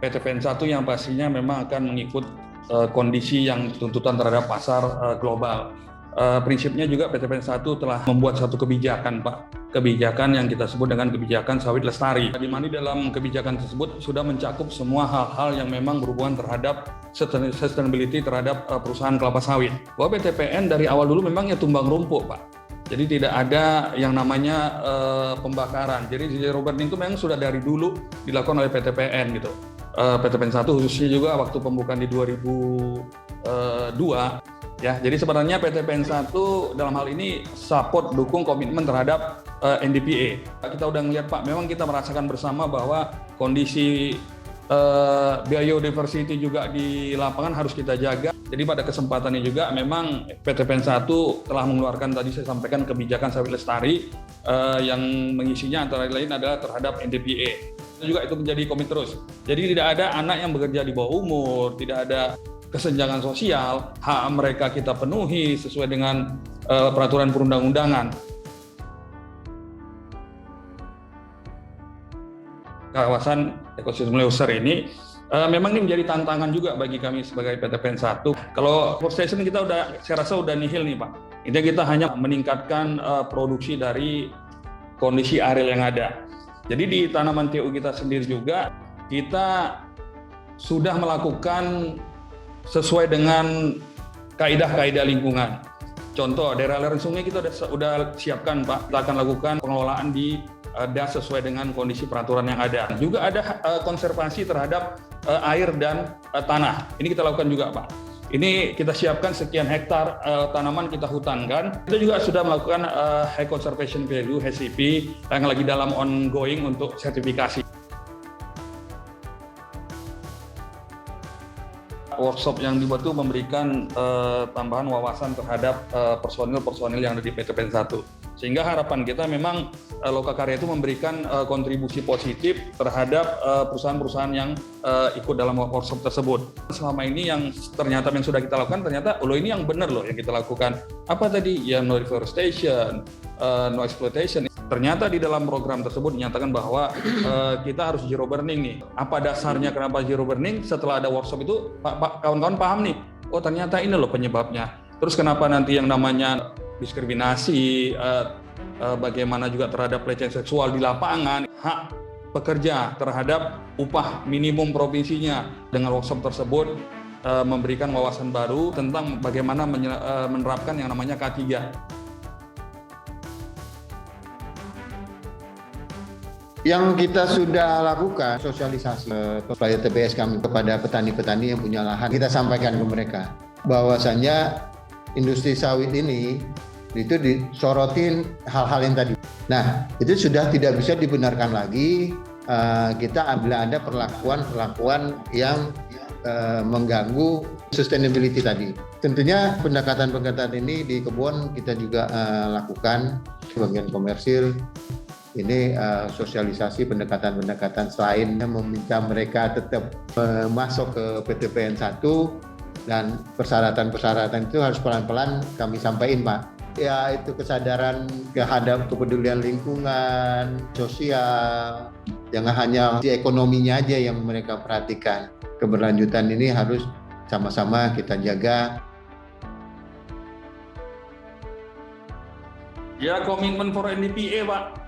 PTPN 1 yang pastinya memang akan mengikut kondisi yang tuntutan terhadap pasar global. Prinsipnya juga PTPN 1 telah membuat satu kebijakan, Pak. Kebijakan yang kita sebut dengan kebijakan sawit lestari. Di mana dalam kebijakan tersebut sudah mencakup semua hal-hal yang memang berhubungan terhadap sustainability terhadap perusahaan kelapa sawit. Bahwa PTPN dari awal dulu memang ya tumbang rumput, Pak. Jadi tidak ada yang namanya pembakaran. Jadi zero burning itu memang sudah dari dulu dilakukan oleh PTPN gitu. PTPN 1 khususnya juga waktu pembukaan di 2002 ya. Jadi sebenarnya PTPN 1 dalam hal ini support dukung komitmen terhadap NDPA. Kita udah ngelihat, Pak, memang kita merasakan bersama bahwa kondisi biodiversity juga di lapangan harus kita jaga. Jadi pada kesempatan ini juga memang PTPN 1 telah mengeluarkan, tadi saya sampaikan, kebijakan sawit lestari yang mengisinya antara lain adalah terhadap NDPA. Juga itu menjadi komit terus. Jadi tidak ada anak yang bekerja di bawah umur, tidak ada kesenjangan sosial, hak mereka kita penuhi sesuai dengan peraturan perundang-undangan. Kawasan ekosistem Leuser ini memang ini menjadi tantangan juga bagi kami sebagai PTPN 1. Kalau forestation kita saya rasa udah nihil nih, Pak. Intinya kita hanya meningkatkan produksi dari kondisi areal yang ada. Jadi di tanaman TU kita sendiri juga kita sudah melakukan sesuai dengan kaidah-kaidah lingkungan. Contoh, daerah aliran sungai kita sudah siapkan, Pak. Kita akan lakukan pengelolaan di das sesuai dengan kondisi peraturan yang ada. Juga ada konservasi terhadap air dan tanah. Ini kita lakukan juga, Pak. Ini kita siapkan sekian hektar tanaman kita hutankan. Kita juga sudah melakukan High Conservation Value (HCV) yang lagi dalam ongoing untuk sertifikasi. Workshop yang dibuat itu memberikan tambahan wawasan terhadap personil-personil yang ada di PTPN 1. Sehingga harapan kita memang Lokakarya itu memberikan kontribusi positif terhadap perusahaan-perusahaan yang ikut dalam workshop tersebut. Selama ini yang ternyata yang sudah kita lakukan, ternyata ini yang benar loh yang kita lakukan. Apa tadi? Ya, no deforestation, no exploitation. Ternyata di dalam program tersebut dinyatakan bahwa kita harus zero burning nih. Apa dasarnya kenapa zero burning? Setelah ada workshop itu, kawan-kawan paham nih, oh ternyata ini loh penyebabnya. Terus kenapa nanti yang namanya diskriminasi, bagaimana juga terhadap pelecehan seksual di lapangan, hak pekerja terhadap upah minimum provinsinya. Dengan workshop tersebut memberikan wawasan baru tentang bagaimana menerapkan yang namanya K3. Yang kita sudah lakukan sosialisasi kepada TPS kami kepada petani-petani yang punya lahan, kita sampaikan ke mereka bahwasannya industri sawit ini itu disorotin hal-hal yang tadi. Nah, itu sudah tidak bisa dibenarkan lagi kita bila ada perlakuan yang mengganggu sustainability tadi. Tentunya pendekatan-pendekatan ini di kebun kita juga lakukan bagian komersil. Ini sosialisasi pendekatan-pendekatan selain meminta mereka tetap masuk ke PTPN 1 dan persyaratan-persyaratan itu harus pelan-pelan kami sampaikan, Pak. Ya, itu kesadaran terhadap kepedulian lingkungan, sosial, jangan hanya di ekonominya aja yang mereka perhatikan. Keberlanjutan ini harus sama-sama kita jaga. Ya, komitmen for NDPA, Pak.